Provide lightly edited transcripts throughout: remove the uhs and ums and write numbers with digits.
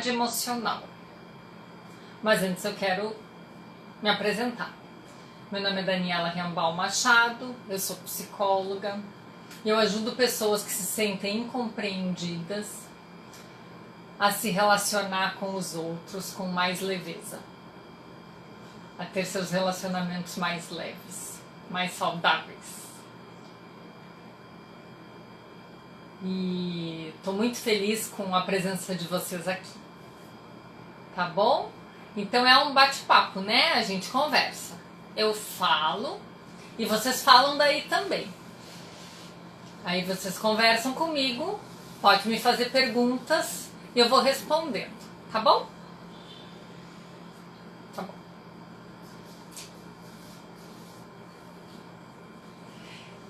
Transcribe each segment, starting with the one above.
maturidade emocional. Mas antes eu quero me apresentar. Meu nome é Daniela Rembal Machado, eu sou psicóloga e eu ajudo pessoas que se sentem incompreendidas a se relacionar com os outros com mais leveza, a ter seus relacionamentos mais leves, mais saudáveis. E tô muito feliz com a presença de vocês aqui, tá bom? Então é um bate-papo, né? A gente conversa. Eu falo e vocês falam daí também. Aí vocês conversam comigo, pode me fazer perguntas e eu vou respondendo, tá bom? Tá bom.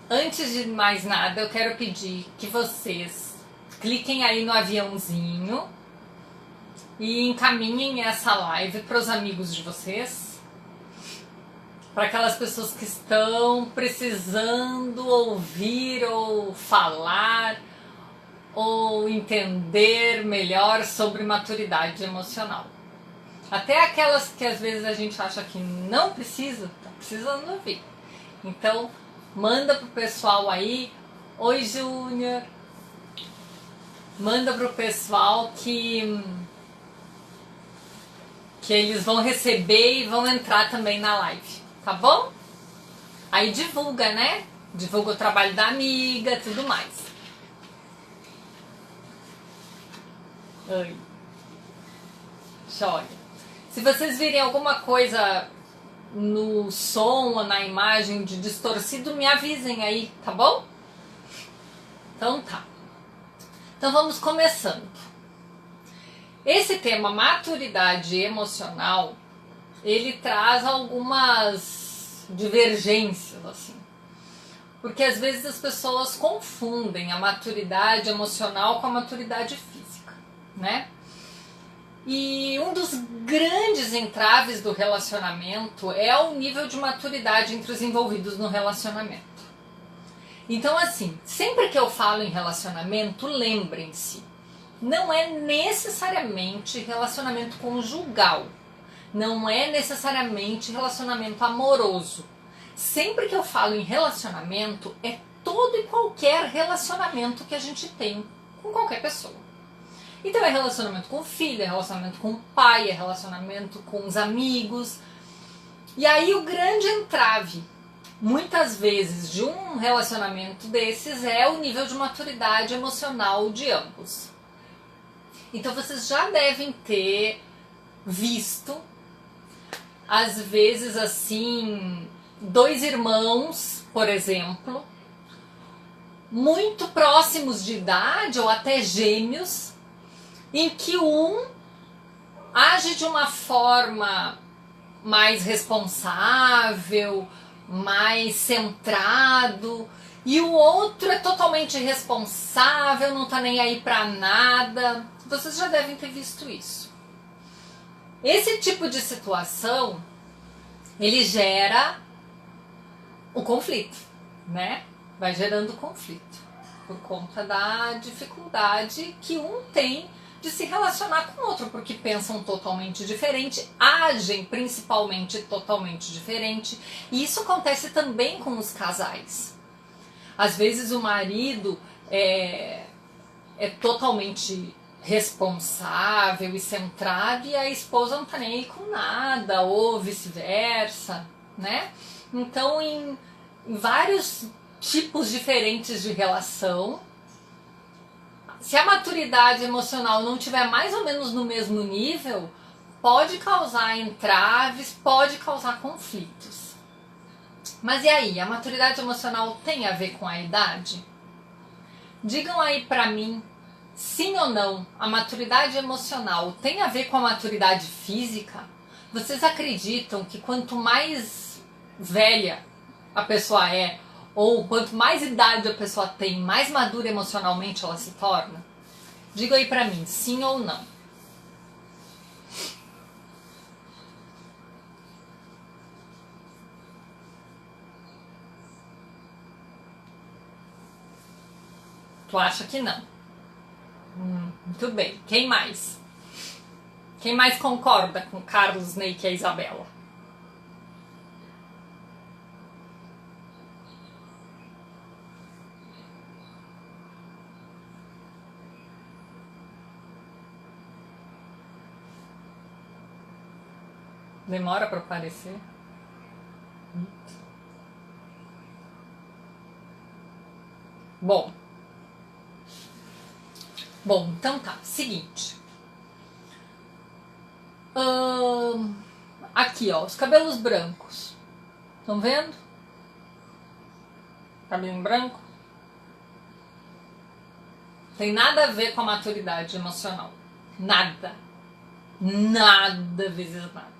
Antes de mais nada, eu quero pedir que vocês cliquem aí no aviãozinho e encaminhem essa live para os amigos de vocês, para aquelas pessoas que estão precisando ouvir ou falar ou entender melhor sobre maturidade emocional. Até aquelas que às vezes a gente acha que não precisa, tá precisando ouvir. Então, manda pro pessoal aí. Oi, Júnior. Manda pro pessoal que eles vão receber e vão entrar também na live, tá bom? Aí divulga, né? Divulga o trabalho da amiga, tudo mais. Oi. Joia. Se vocês virem alguma coisa no som ou na imagem de distorcido, me avisem aí, tá bom? Então tá. Então vamos começando. Esse tema, maturidade emocional, ele traz algumas divergências, assim. Porque às vezes as pessoas confundem a maturidade emocional com a maturidade física, né? E um dos grandes entraves do relacionamento é o nível de maturidade entre os envolvidos no relacionamento. Então, assim, sempre que eu falo em relacionamento, lembrem-se, não é necessariamente relacionamento conjugal, não é necessariamente relacionamento amoroso. Sempre que eu falo em relacionamento, é todo e qualquer relacionamento que a gente tem com qualquer pessoa. Então é relacionamento com o filho, é relacionamento com o pai, é relacionamento com os amigos. E aí o grande entrave, muitas vezes, de um relacionamento desses é o nível de maturidade emocional de ambos. Então vocês já devem ter visto, às vezes assim, dois irmãos, por exemplo, muito próximos de idade ou até gêmeos, em que um age de uma forma mais responsável, mais centrado, e o outro é totalmente irresponsável, não tá nem aí pra nada. Vocês já devem ter visto isso. Esse tipo de situação, ele gera o conflito, né? Vai gerando conflito, por conta da dificuldade que um tem de se relacionar com o outro, porque pensam totalmente diferente, agem principalmente totalmente diferente, e isso acontece também com os casais. Às vezes o marido é totalmente responsável e centrado e a esposa não tá nem aí com nada, ou vice-versa, né? Então, em vários tipos diferentes de relação, se a maturidade emocional não tiver mais ou menos no mesmo nível, pode causar entraves, pode causar conflitos. Mas e aí, a maturidade emocional tem a ver com a idade? Digam aí pra mim, sim ou não, a maturidade emocional tem a ver com a maturidade física? Vocês acreditam que quanto mais velha a pessoa é, ou quanto mais idade a pessoa tem, mais madura emocionalmente ela se torna? Diga aí pra mim, sim ou não. Tu acha que não? Muito bem. Quem mais? Quem mais concorda com o Carlos Ney e a Isabela? Demora para aparecer? Bom, então tá, seguinte. Aqui, ó, os cabelos brancos. Estão vendo? Cabelo branco. Tem nada a ver com a maturidade emocional. Nada. Nada vezes nada.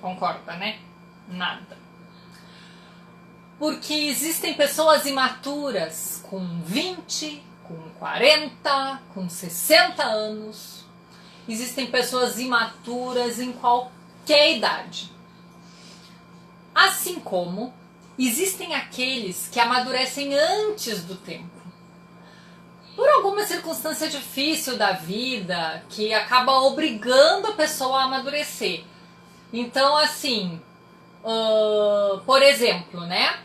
Concorda, né? Nada. Porque existem pessoas imaturas com 20, com 40, com 60 anos. Existem pessoas imaturas em qualquer idade. Assim como existem aqueles que amadurecem antes do tempo. Por alguma circunstância difícil da vida que acaba obrigando a pessoa a amadurecer. Então, assim, por exemplo, né?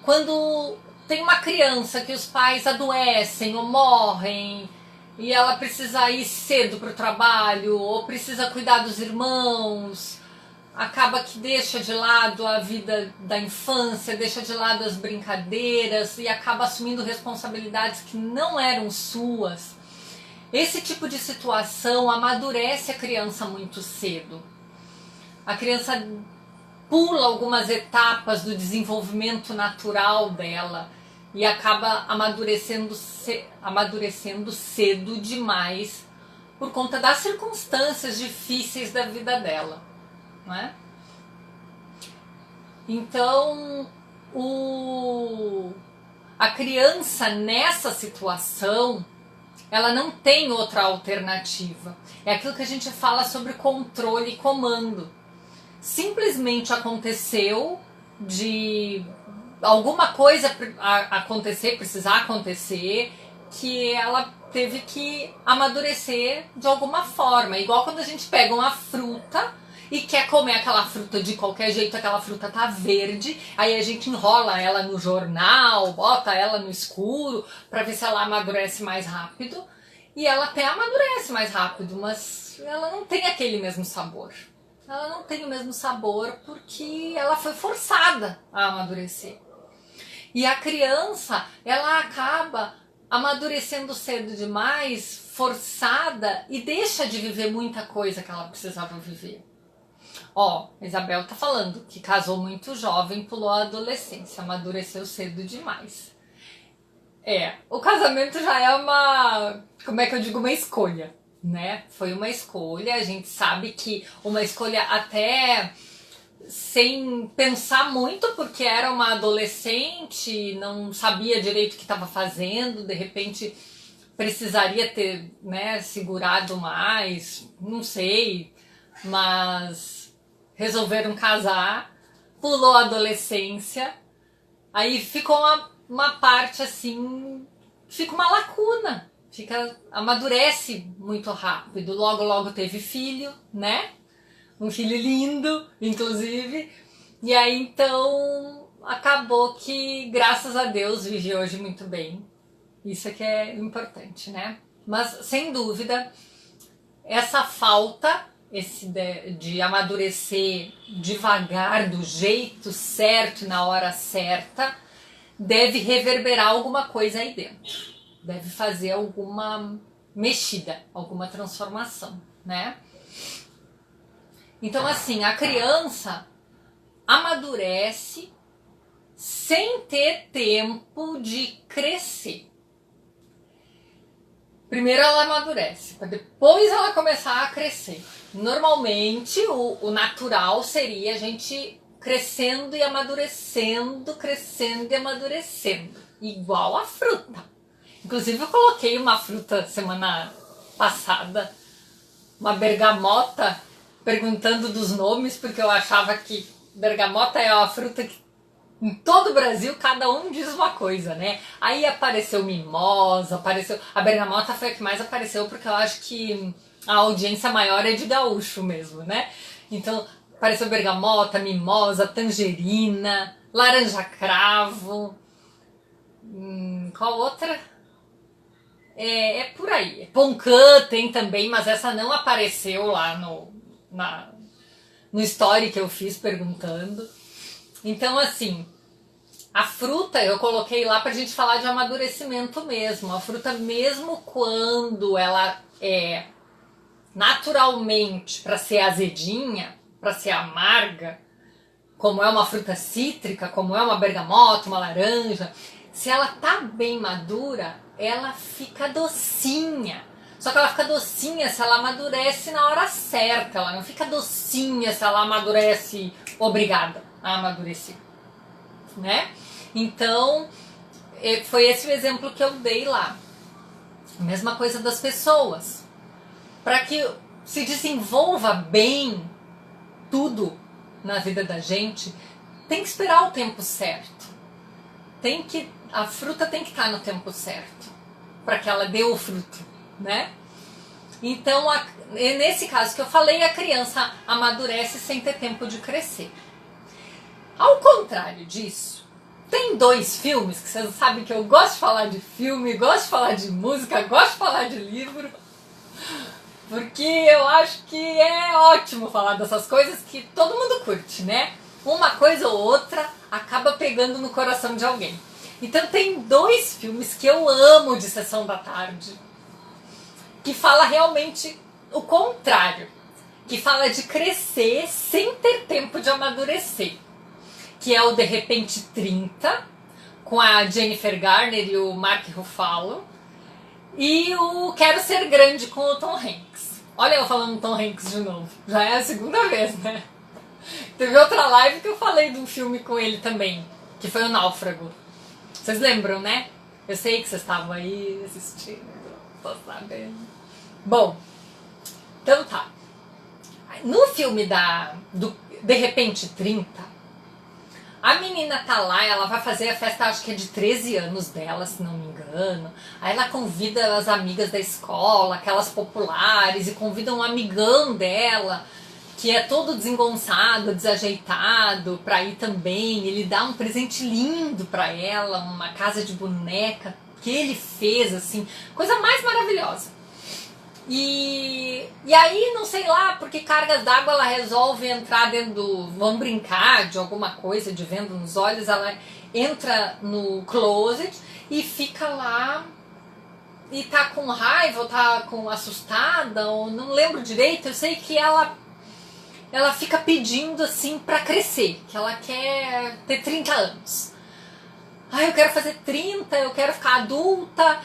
Quando tem uma criança que os pais adoecem ou morrem e ela precisa ir cedo para o trabalho ou precisa cuidar dos irmãos, acaba que deixa de lado a vida da infância, deixa de lado as brincadeiras e acaba assumindo responsabilidades que não eram suas. Esse tipo de situação amadurece a criança muito cedo. A criança pula algumas etapas do desenvolvimento natural dela e acaba amadurecendo cedo demais por conta das circunstâncias difíceis da vida dela, não é? Então, a criança nessa situação, ela não tem outra alternativa. É aquilo que a gente fala sobre controle e comando. Simplesmente aconteceu de alguma coisa precisar acontecer, que ela teve que amadurecer de alguma forma. Igual quando a gente pega uma fruta e quer comer aquela fruta de qualquer jeito, aquela fruta tá verde, aí a gente enrola ela no jornal, bota ela no escuro para ver se ela amadurece mais rápido. E ela até amadurece mais rápido, mas ela não tem aquele mesmo sabor. Ela não tem o mesmo sabor porque ela foi forçada a amadurecer. E a criança, ela acaba amadurecendo cedo demais, forçada, e deixa de viver muita coisa que ela precisava viver. Ó, Isabel tá falando que casou muito jovem, pulou a adolescência, amadureceu cedo demais. O casamento já é uma escolha, né? Foi uma escolha, a gente sabe que uma escolha até sem pensar muito, porque era uma adolescente, não sabia direito o que estava fazendo, de repente precisaria ter, né, segurado mais, não sei, mas resolveram casar, pulou a adolescência, aí ficou uma parte assim, fica uma lacuna, amadurece muito rápido, logo teve filho, né? Um filho lindo, inclusive, e aí então acabou que, graças a Deus, vive hoje muito bem. Isso é que é importante, né? Mas, sem dúvida, essa falta de amadurecer devagar, do jeito certo, na hora certa, deve reverberar alguma coisa aí dentro. Deve fazer alguma mexida, alguma transformação, né? Então, assim, a criança amadurece sem ter tempo de crescer. Primeiro ela amadurece, para depois ela começar a crescer. Normalmente, o natural seria a gente crescendo e amadurecendo, crescendo e amadurecendo. Igual a fruta. Inclusive, eu coloquei uma fruta semana passada, uma bergamota, perguntando dos nomes, porque eu achava que bergamota é uma fruta que em todo o Brasil cada um diz uma coisa, né? Aí apareceu mimosa, a bergamota foi a que mais apareceu, porque eu acho que a audiência maior é de gaúcho mesmo, né? Então, apareceu bergamota, mimosa, tangerina, laranja cravo, qual outra? É por aí. Poncã tem também, mas essa não apareceu lá no story que eu fiz perguntando. Então, assim, a fruta eu coloquei lá pra gente falar de amadurecimento mesmo. A fruta, mesmo quando ela é naturalmente para ser azedinha, para ser amarga, como é uma fruta cítrica, como é uma bergamota, uma laranja, se ela tá bem madura, ela fica docinha. Só que ela fica docinha se ela amadurece na hora certa. Ela não fica docinha se ela amadurece obrigada a amadurecer, né? Então, foi esse o exemplo que eu dei lá. Mesma coisa das pessoas. Para que se desenvolva bem tudo na vida da gente, tem que esperar o tempo certo. A fruta tem que estar no tempo certo para que ela dê o fruto, né? Então, nesse caso que eu falei, a criança amadurece sem ter tempo de crescer. Ao contrário disso, tem 2 filmes que vocês sabem que eu gosto de falar de filme, gosto de falar de música, gosto de falar de livro, porque eu acho que é ótimo falar dessas coisas que todo mundo curte, né? Uma coisa ou outra acaba pegando no coração de alguém. Então tem 2 filmes que eu amo de Sessão da Tarde, que fala realmente o contrário, que fala de crescer sem ter tempo de amadurecer, que é o De Repente 30, com a Jennifer Garner e o Mark Ruffalo, e o Quero Ser Grande com o Tom Hanks. Olha eu falando Tom Hanks de novo, já é a segunda vez, né? Teve outra live que eu falei de um filme com ele também, que foi o Náufrago. Vocês lembram, né? Eu sei que vocês estavam aí assistindo, tô sabendo. Bom, então tá. No filme do De Repente 30, a menina tá lá, ela vai fazer a festa, acho que é de 13 anos dela, se não me engano. Aí ela convida as amigas da escola, aquelas populares, e convida um amigão dela, que é todo desengonçado, desajeitado, pra ir também. Ele dá um presente lindo pra ela, uma casa de boneca que ele fez, assim, coisa mais maravilhosa. E aí, não sei lá, porque cargas d'água ela resolve entrar dentro do... Vamos brincar de alguma coisa, de vendo nos olhos, ela entra no closet e fica lá e tá com raiva, ou tá assustada, ou não lembro direito. Eu sei que ela fica pedindo assim pra crescer, que ela quer ter 30 anos. Eu quero fazer 30, eu quero ficar adulta.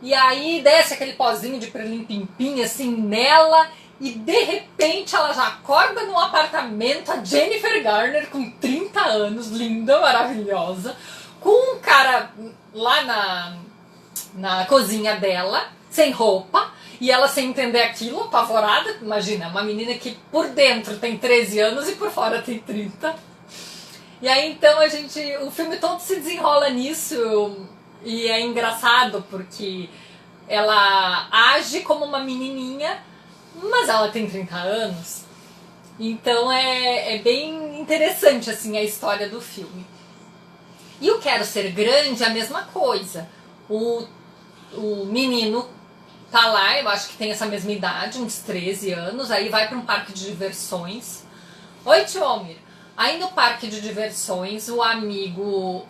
E aí desce aquele pozinho de prelim-pim-pim assim nela, e de repente ela já acorda num apartamento, a Jennifer Garner com 30 anos, linda, maravilhosa, com um cara lá na cozinha dela, sem roupa, e ela sem entender aquilo, apavorada. Imagina, uma menina que por dentro tem 13 anos e por fora tem 30. E aí então o filme todo se desenrola nisso. E é engraçado porque ela age como uma menininha, mas ela tem 30 anos. Então é bem interessante assim a história do filme. E o Quero Ser Grande é a mesma coisa. O menino tá lá, eu acho que tem essa mesma idade, uns 13 anos, aí vai para um parque de diversões. Oi, tio Almir. Aí no parque de diversões, o amigo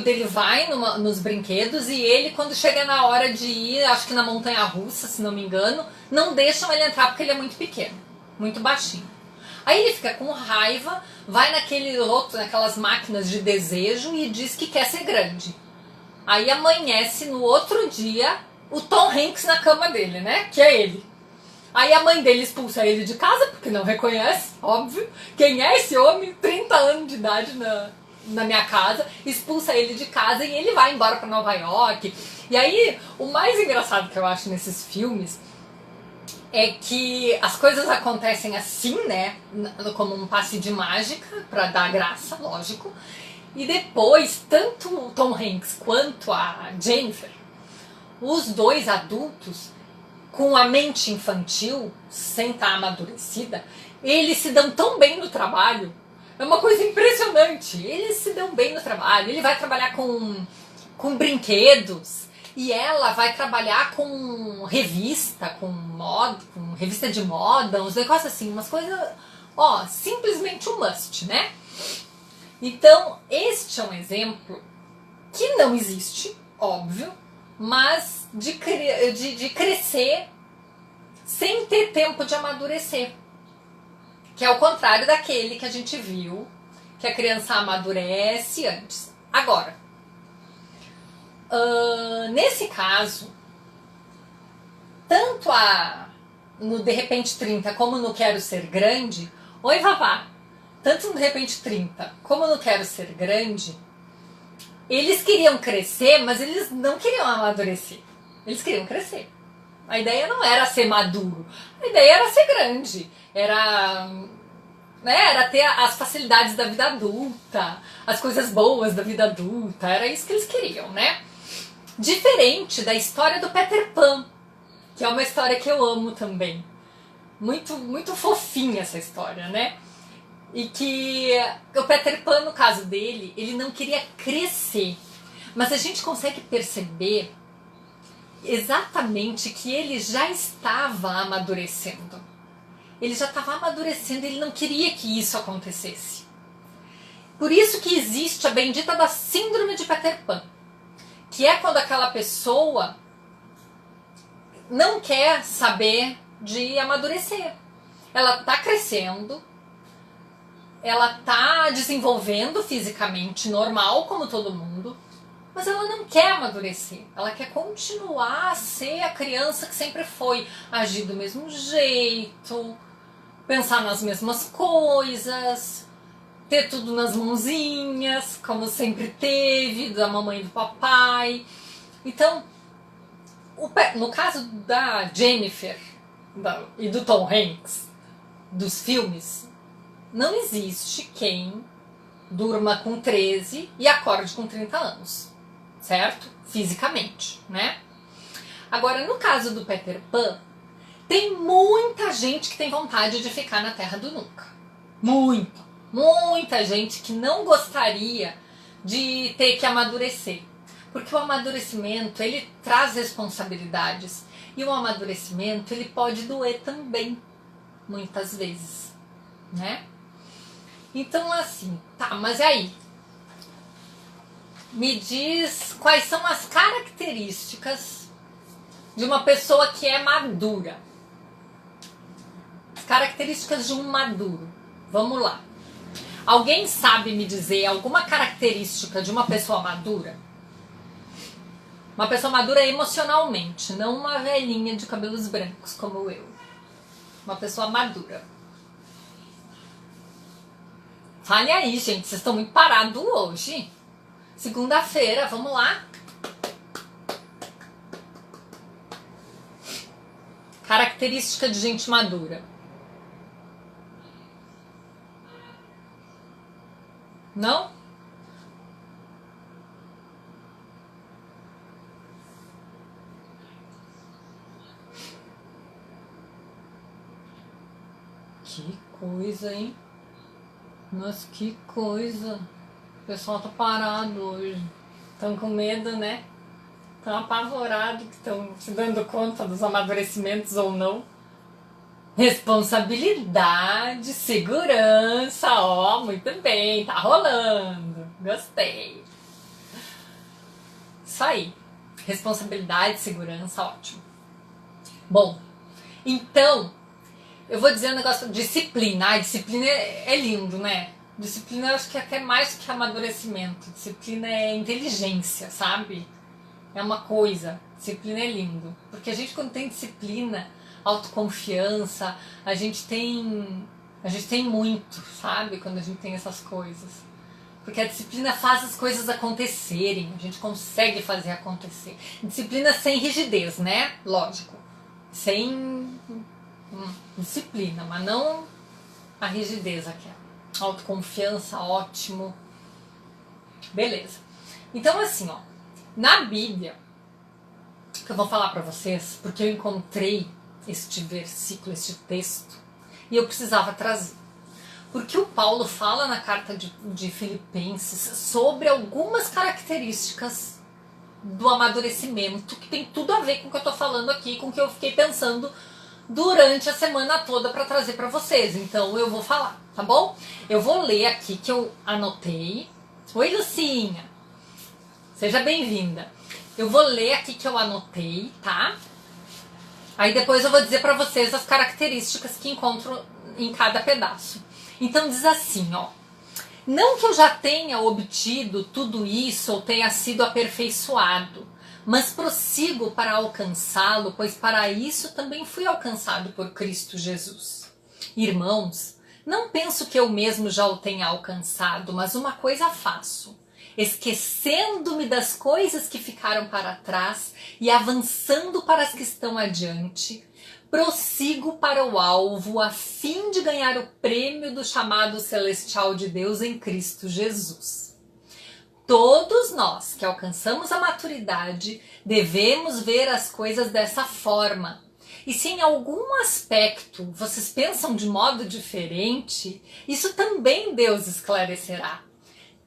dele vai nos brinquedos, e ele, quando chega na hora de ir, acho que na montanha-russa, se não me engano, não deixam ele entrar porque ele é muito pequeno, muito baixinho. Aí ele fica com raiva, vai naquelas máquinas de desejo e diz que quer ser grande. Aí amanhece no outro dia o Tom Hanks na cama dele, né? Que é ele. Aí a mãe dele expulsa ele de casa, porque não reconhece, óbvio. Quem é esse homem? 30 anos de idade na minha casa. Expulsa ele de casa e ele vai embora para Nova York. E aí, o mais engraçado que eu acho nesses filmes é que as coisas acontecem assim, né? Como um passe de mágica, para dar graça, lógico. E depois, tanto o Tom Hanks quanto a Jennifer, os dois adultos, com a mente infantil, sem estar amadurecida, eles se dão tão bem no trabalho. É uma coisa impressionante. Eles se dão bem no trabalho. Ele vai trabalhar com brinquedos e ela vai trabalhar com revista, com moda, com revista de moda, uns negócios assim, umas coisas, ó, simplesmente um must, né? Então, este é um exemplo que não existe, óbvio, mas de crescer sem ter tempo de amadurecer. Que é o contrário daquele que a gente viu, que a criança amadurece antes. Agora, nesse caso, tanto no De Repente 30 como no Quero Ser Grande, oi Vavá, tanto no De Repente 30 como no Quero Ser Grande, eles queriam crescer, mas eles não queriam amadurecer. Eles queriam crescer. A ideia não era ser maduro, a ideia era ser grande, era ter as facilidades da vida adulta, as coisas boas da vida adulta, era isso que eles queriam, né? Diferente da história do Peter Pan, que é uma história que eu amo também. Muito, muito fofinha essa história, né? E que o Peter Pan, no caso dele, ele não queria crescer. Mas a gente consegue perceber exatamente que ele já estava amadurecendo. Ele já estava amadurecendo, ele não queria que isso acontecesse. Por isso que existe a bendita da síndrome de Peter Pan, que é quando aquela pessoa não quer saber de amadurecer. Ela está crescendo, ela está desenvolvendo fisicamente normal, como todo mundo, mas ela não quer amadurecer. Ela quer continuar a ser a criança que sempre foi, agir do mesmo jeito, pensar nas mesmas coisas, ter tudo nas mãozinhas, como sempre teve, da mamãe e do papai. Então, no caso da Jennifer e do Tom Hanks, dos filmes, não existe quem durma com 13 e acorde com 30 anos, certo? Fisicamente, né? Agora, no caso do Peter Pan, tem muita gente que tem vontade de ficar na Terra do Nunca. Muita gente que não gostaria de ter que amadurecer. Porque o amadurecimento, ele traz responsabilidades. E o amadurecimento, ele pode doer também, muitas vezes, né? Então, assim, tá, mas e aí? Me diz quais são as características de uma pessoa que é madura. As características de um maduro. Vamos lá. Alguém sabe me dizer alguma característica de uma pessoa madura? Uma pessoa madura emocionalmente, não uma velhinha de cabelos brancos como eu. Uma pessoa madura. Fale aí, gente, vocês estão muito parados hoje. Segunda-feira, vamos lá. Característica de gente madura. Não? Que coisa, hein? Nossa, que coisa. O pessoal tá parado hoje. Estão com medo, né? Estão apavorados que estão se dando conta dos amadurecimentos ou não. Responsabilidade, segurança, ó, muito bem, tá rolando. Gostei. Isso aí. Responsabilidade, segurança, ótimo. Bom, então, eu vou dizer um negócio, disciplina. Ai, disciplina é lindo, né? Disciplina eu acho que é até mais que amadurecimento. Disciplina é inteligência, sabe? É uma coisa. Disciplina é lindo. Porque a gente, quando tem disciplina, autoconfiança, a gente tem muito, sabe? Quando a gente tem essas coisas. Porque a disciplina faz as coisas acontecerem. A gente consegue fazer acontecer. Disciplina sem rigidez, né? Lógico. Sem disciplina, mas não a rigidez aqui. Autoconfiança, ótimo. Beleza. Então, assim, ó, na Bíblia, que eu vou falar para vocês, porque eu encontrei este versículo, este texto, e eu precisava trazer. Porque o Paulo fala na carta de Filipenses sobre algumas características do amadurecimento que tem tudo a ver com o que eu tô falando aqui, com o que eu fiquei pensando durante a semana toda para trazer para vocês. Então eu vou falar, tá bom? Eu vou ler aqui que eu anotei. Oi, Lucinha! Seja bem-vinda. Eu vou ler aqui que eu anotei, tá? Aí depois eu vou dizer para vocês as características que encontro em cada pedaço. Então diz assim, ó. Não que eu já tenha obtido tudo isso ou tenha sido aperfeiçoado, mas prossigo para alcançá-lo, pois para isso também fui alcançado por Cristo Jesus. Irmãos, não penso que eu mesmo já o tenha alcançado, mas uma coisa faço, esquecendo-me das coisas que ficaram para trás e avançando para as que estão adiante, prossigo para o alvo a fim de ganhar o prêmio do chamado celestial de Deus em Cristo Jesus. Todos nós que alcançamos a maturidade devemos ver as coisas dessa forma. E se em algum aspecto vocês pensam de modo diferente, isso também Deus esclarecerá.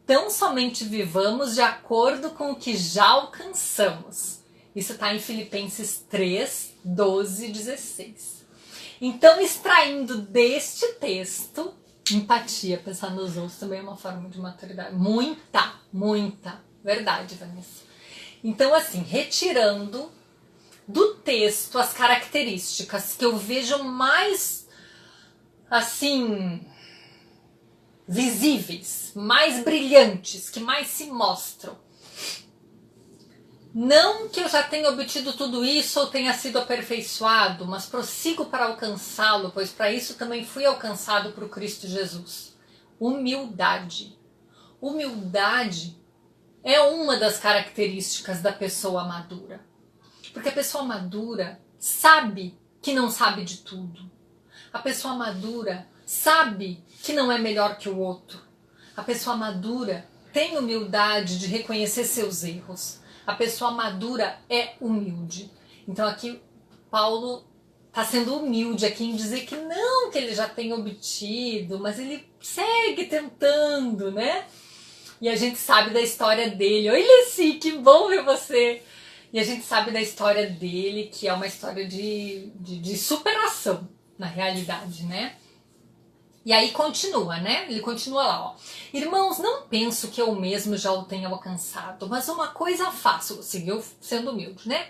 Tão somente vivamos de acordo com o que já alcançamos. Isso está em Filipenses 3, 12 e 16. Então, extraindo deste texto, empatia, pensar nos outros também é uma forma de maturidade. Muita. Verdade, Vanessa. Então, assim, retirando do texto as características que eu vejo mais, assim, visíveis, mais brilhantes, que mais se mostram. Não que eu já tenha obtido tudo isso ou tenha sido aperfeiçoado, mas prossigo para alcançá-lo, pois para isso também fui alcançado por Cristo Jesus. Humildade. Humildade é uma das características da pessoa madura. Porque a pessoa madura sabe que não sabe de tudo. A pessoa madura sabe que não é melhor que o outro. A pessoa madura tem humildade de reconhecer seus erros. A pessoa madura é humilde. Então aqui Paulo está sendo humilde aqui em dizer que não que ele já tem obtido, mas ele segue tentando, né? E a gente sabe da história dele. Oi, Leci, que bom ver você! E a gente sabe da história dele, que é uma história de superação, na realidade, né? E aí continua, né? Ele continua lá, ó. Irmãos, não penso que eu mesmo já o tenha alcançado, mas uma coisa faço, seguiu sendo humilde, né?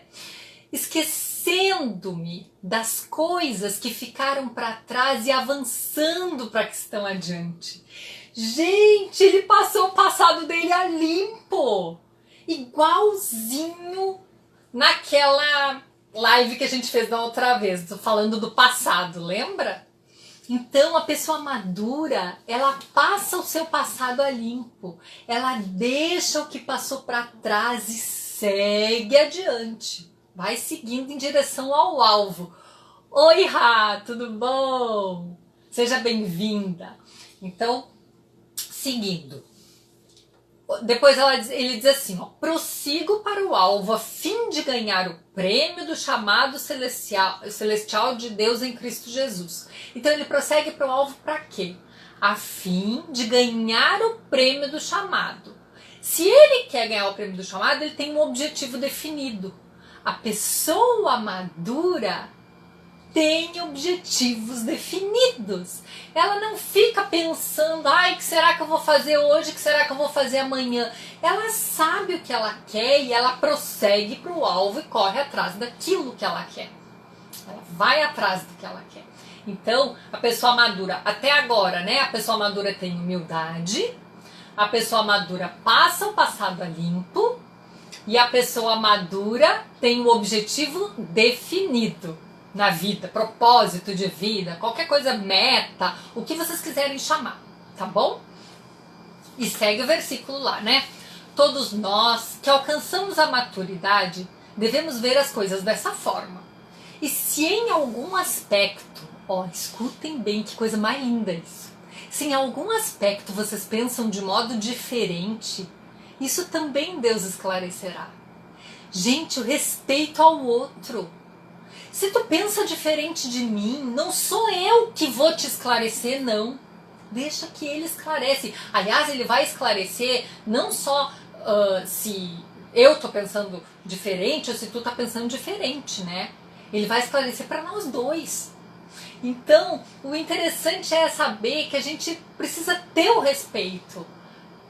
Esquecendo-me das coisas que ficaram para trás e avançando para que estão adiante. Gente, ele passou o passado dele a limpo. Igualzinho naquela live que a gente fez da outra vez, falando do passado, lembra? Então a pessoa madura, ela passa o seu passado a limpo, ela deixa o que passou para trás e segue adiante, vai seguindo em direção ao alvo. Oi, Rá, tudo bom? Seja bem-vinda. Então, seguindo. Depois ele diz assim, ó, prossigo para o alvo a fim de ganhar o prêmio do chamado celestial de Deus em Cristo Jesus. Então ele prossegue para o alvo para quê? A fim de ganhar o prêmio do chamado. Se ele quer ganhar o prêmio do chamado, ele tem um objetivo definido. A pessoa madura tem objetivos definidos. Ela não fica pensando, ai, o que será que eu vou fazer hoje, o que será que eu vou fazer amanhã. Ela sabe o que ela quer e ela prossegue para o alvo e corre atrás daquilo que ela quer. Ela vai atrás do que ela quer. Então, a pessoa madura, até agora, né? A pessoa madura tem humildade, a pessoa madura passa o passado a limpo e a pessoa madura tem um objetivo definido na vida, propósito de vida, qualquer coisa, meta, o que vocês quiserem chamar, tá bom? E segue o versículo lá, né? Todos nós que alcançamos a maturidade devemos ver as coisas dessa forma. E se em algum aspecto, ó, escutem bem que coisa mais linda isso. Se em algum aspecto vocês pensam de modo diferente, isso também Deus esclarecerá. Gente, o respeito ao outro. Se tu pensa diferente de mim, não sou eu que vou te esclarecer, não. Deixa que ele esclarece. Aliás, ele vai esclarecer não só se eu tô pensando diferente ou se tu tá pensando diferente, né? Ele vai esclarecer para nós dois. Então, o interessante é saber que a gente precisa ter o respeito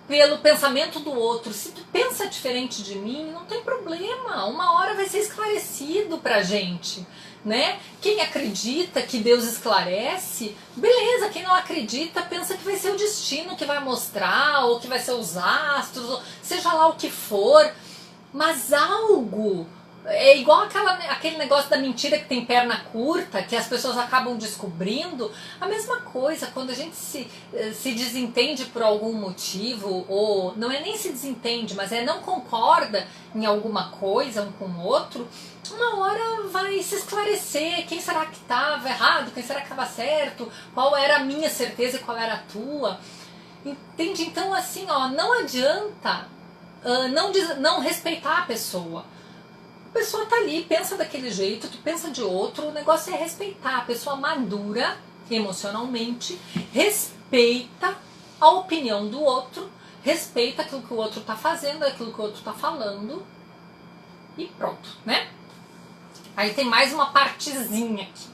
pelo pensamento do outro. Se tu pensa diferente de mim, não tem problema. Uma hora vai ser esclarecido pra gente, né? Quem acredita que Deus esclarece, beleza. Quem não acredita, pensa que vai ser o destino que vai mostrar, ou que vai ser os astros, ou seja lá o que for. Mas algo... É igual aquele negócio da mentira que tem perna curta, que as pessoas acabam descobrindo. A mesma coisa, quando a gente se desentende por algum motivo, ou não é nem se desentende, mas não concorda em alguma coisa um com o outro, uma hora vai se esclarecer quem será que estava errado, quem será que estava certo, qual era a minha certeza e qual era a tua. Entende? Então assim, ó, não adianta não respeitar a pessoa. A pessoa tá ali, pensa daquele jeito, tu pensa de outro, o negócio é respeitar. A pessoa madura emocionalmente, respeita a opinião do outro, respeita aquilo que o outro tá fazendo, aquilo que o outro tá falando e pronto, né? Aí tem mais uma partezinha aqui,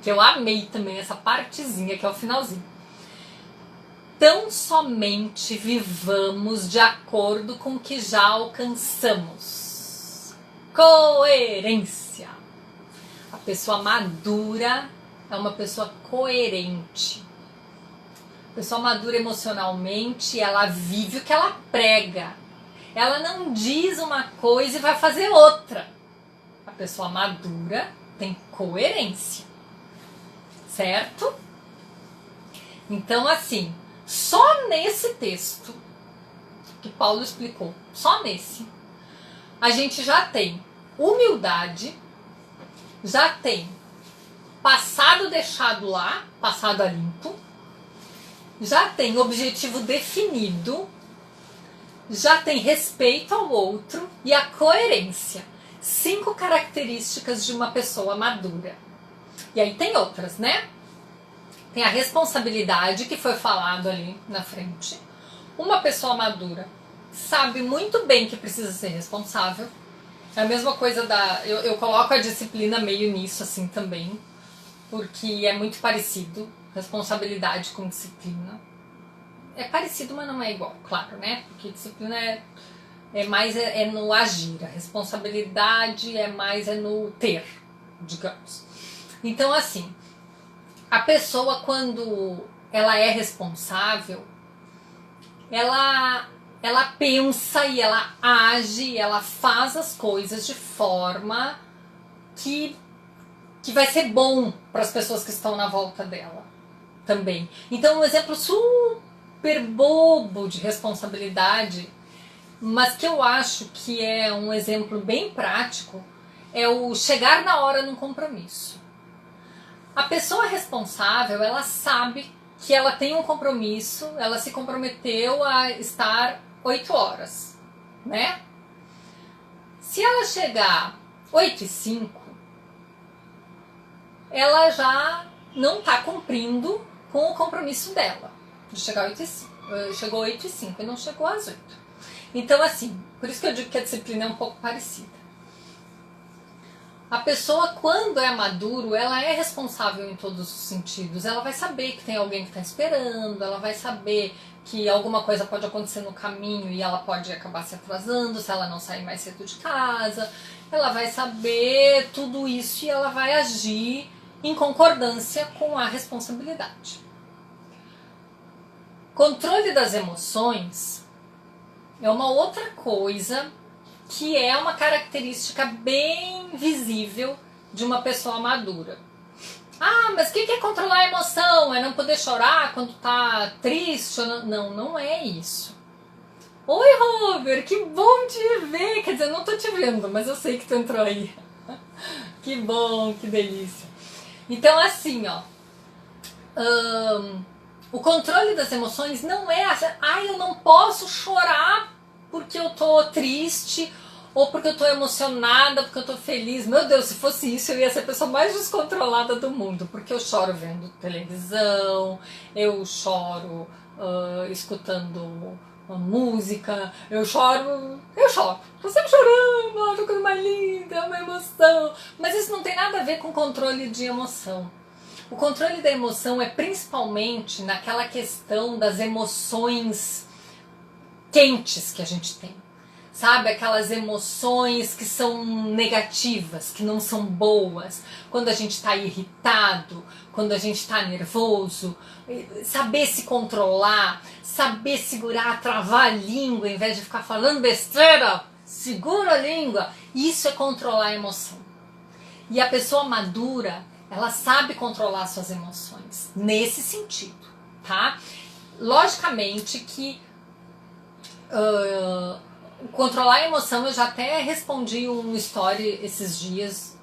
que eu amei também essa partezinha, que é o finalzinho. Tão somente vivamos de acordo com o que já alcançamos. Coerência. A pessoa madura é uma pessoa coerente. A pessoa madura emocionalmente, ela vive o que ela prega. Ela não diz uma coisa e vai fazer outra. A pessoa madura tem coerência. Certo? Então, assim, só nesse texto que Paulo explicou, só nesse, a gente já tem humildade, já tem passado deixado lá, passado a limpo, já tem objetivo definido, já tem respeito ao outro e a coerência. 5 características de uma pessoa madura. E aí tem outras, né? Tem a responsabilidade, que foi falado ali na frente. Uma pessoa madura sabe muito bem que precisa ser responsável. É a mesma coisa eu coloco a disciplina meio nisso assim também, porque é muito parecido, responsabilidade com disciplina. É parecido, mas não é igual, claro, né? Porque disciplina é mais no agir, a responsabilidade é mais no ter, digamos. Então, assim, a pessoa, quando ela é responsável, ela pensa e ela age, ela faz as coisas de forma que vai ser bom para as pessoas que estão na volta dela também. Então, um exemplo super bobo de responsabilidade, mas que eu acho que é um exemplo bem prático, é o chegar na hora num compromisso. A pessoa responsável, ela sabe que ela tem um compromisso, ela se comprometeu a estar 8 horas, né? Se ela chegar 8h05, ela já não está cumprindo com o compromisso dela de chegar 8h05. Chegou 8h05 e não chegou às 8. Então, assim, por isso que eu digo que a disciplina é um pouco parecida. A pessoa, quando é maduro, ela é responsável em todos os sentidos. Ela vai saber que tem alguém que está esperando, ela vai saber que alguma coisa pode acontecer no caminho e ela pode acabar se atrasando se ela não sair mais cedo de casa. Ela vai saber tudo isso e ela vai agir em concordância com a responsabilidade. Controle das emoções é uma outra coisa que é uma característica bem visível de uma pessoa madura. Ah, mas o que é controlar a emoção? É não poder chorar quando tá triste? Não, não é isso. Oi, Robert, que bom te ver. Quer dizer, eu não tô te vendo, mas eu sei que tu entrou aí. Que bom, que delícia. Então, assim, ó, o controle das emoções não é eu não posso chorar porque eu tô triste, ou porque eu tô emocionada, porque eu tô feliz. Meu Deus, se fosse isso, eu ia ser a pessoa mais descontrolada do mundo, porque eu choro vendo televisão, eu choro escutando uma música, eu choro. Tô sempre chorando, acho coisa mais linda, é uma emoção. Mas isso não tem nada a ver com controle de emoção. O controle da emoção é principalmente naquela questão das emoções quentes que a gente tem. Sabe, aquelas emoções que são negativas, que não são boas, quando a gente está irritado, quando a gente está nervoso, saber se controlar, saber segurar, travar a língua, em vez de ficar falando besteira, segura a língua, isso é controlar a emoção. E a pessoa madura, ela sabe controlar suas emoções, nesse sentido, tá? Logicamente que controlar a emoção, eu já até respondi um story esses dias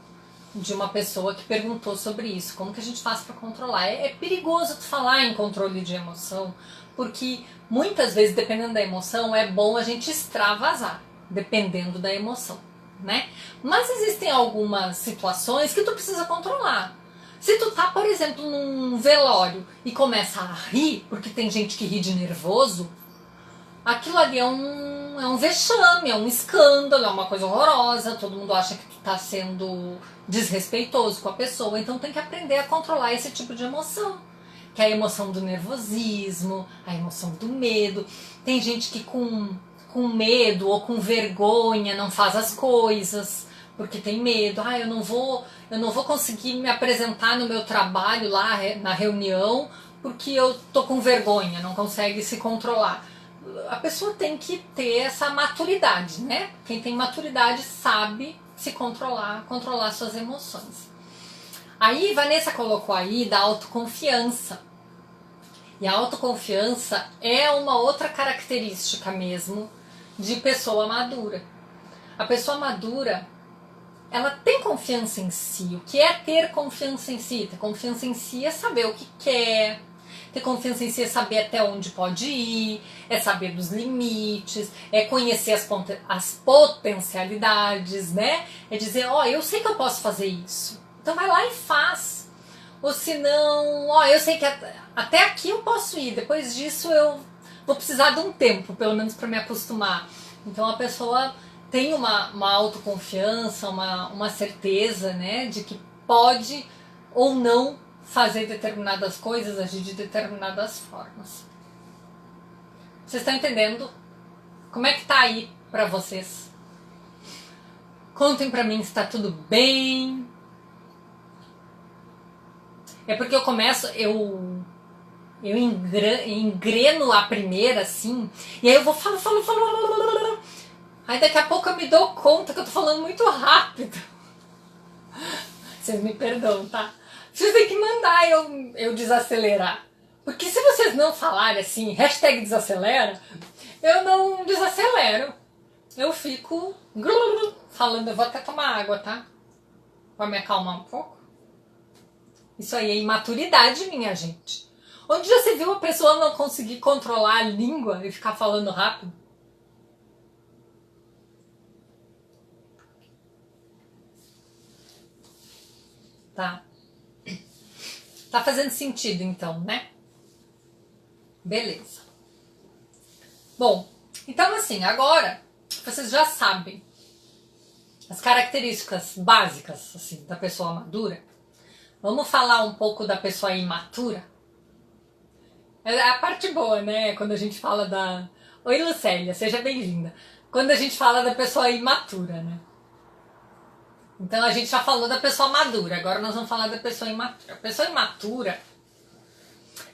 de uma pessoa que perguntou sobre isso, como que a gente faz para controlar. É perigoso tu falar em controle de emoção, porque muitas vezes, dependendo da emoção, é bom a gente extravasar, dependendo da emoção, né? Mas existem algumas situações que tu precisa controlar. Se tu tá, por exemplo, num velório e começa a rir, porque tem gente que ri de nervoso, aquilo ali é um vexame, é um escândalo, é uma coisa horrorosa, todo mundo acha que tu tá sendo desrespeitoso com a pessoa, então tem que aprender a controlar esse tipo de emoção, que é a emoção do nervosismo, a emoção do medo. Tem gente que com medo ou com vergonha não faz as coisas, porque tem medo, eu não vou conseguir me apresentar no meu trabalho lá na reunião, porque eu tô com vergonha, não consegue se controlar. A pessoa tem que ter essa maturidade, né? Quem tem maturidade sabe se controlar suas emoções. Aí, Vanessa colocou aí da autoconfiança. E a autoconfiança é uma outra característica mesmo de pessoa madura. A pessoa madura, ela tem confiança em si. O que é ter confiança em si? Ter confiança em si é saber o que quer. Ter confiança em si é saber até onde pode ir, é saber dos limites, é conhecer as potencialidades, né? É dizer, eu sei que eu posso fazer isso, então vai lá e faz. Ou se não, eu sei que até aqui eu posso ir, depois disso eu vou precisar de um tempo, pelo menos para me acostumar. Então a pessoa tem uma autoconfiança, uma certeza, né, de que pode ou não fazer determinadas coisas, agir de determinadas formas. Vocês estão entendendo? Como é que tá aí pra vocês? Contem pra mim se tá tudo bem. É porque eu começo, eu engreno a primeira, assim, e aí eu vou falo. Aí daqui a pouco eu me dou conta que eu tô falando muito rápido. Vocês me perdoam, tá? Vocês têm que mandar eu desacelerar. Porque se vocês não falarem assim, #desacelera, eu não desacelero. Eu fico falando, eu vou até tomar água, tá? Pra me acalmar um pouco. Isso aí é imaturidade, minha gente. Onde já se viu a pessoa não conseguir controlar a língua e ficar falando rápido? Tá. Tá fazendo sentido então, né? Beleza. Bom, então assim, agora vocês já sabem as características básicas assim, da pessoa madura. Vamos falar um pouco da pessoa imatura? É a parte boa, né? Quando a gente fala da... Oi, Lucélia, seja bem-vinda. Quando a gente fala da pessoa imatura, né? Então a gente já falou da pessoa madura, agora nós vamos falar da pessoa imatura. A pessoa imatura,